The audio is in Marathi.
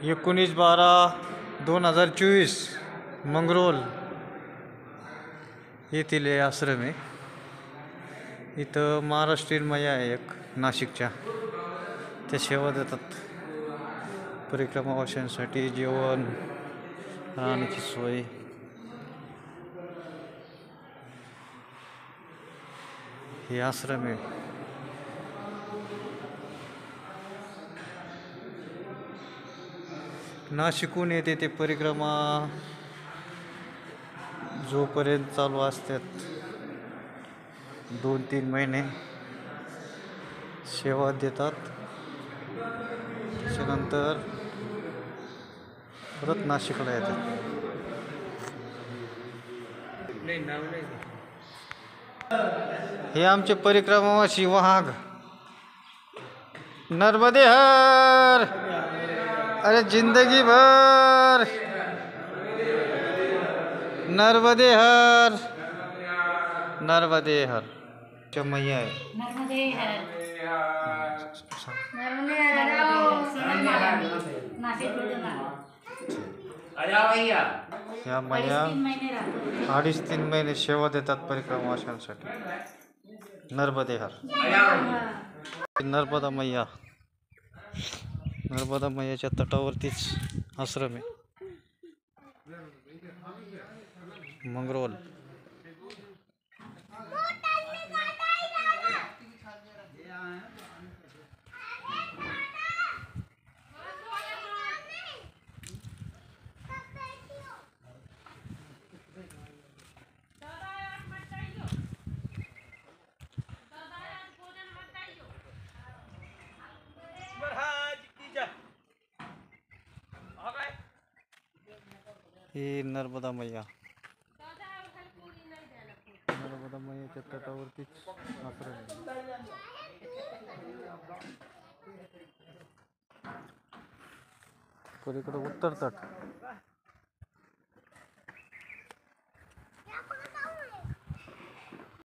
19/12/2024 मंगरोल येथील हे आश्रम आहे. इथं महाराष्ट्रीयन मैया आहे एक नाशिकच्या, त्या सेवा देतात. परिक्रमावाशांसाठी जेवण, राहण्याची सोय. हे आश्रम आहे. नाशिकहून येते ते परिक्रमा जोपर्यंत चालू असतात 2-3 महिने सेवा देतात. त्याच्यानंतर परत नाशिकला येतात. हे आमचे परिक्रमावासी वाहक नर्मदे हर, अरे जिंदगी भर नर्मदे हर, नर्मदे हर. मैया आहे. या मैया 2.5-3 महिने सेवा देतात परिक्रमावाशांसाठी. नर्मदे हर. नर्मदा मैया, नर्मदा मैयाच्या तटावरतीच आश्रम आहे. मंगरोल. ही नर्मदा मैया, नर्मदा मैयाच्या तटावरतीच आश्रम आहे. पलीकडे उत्तर तट.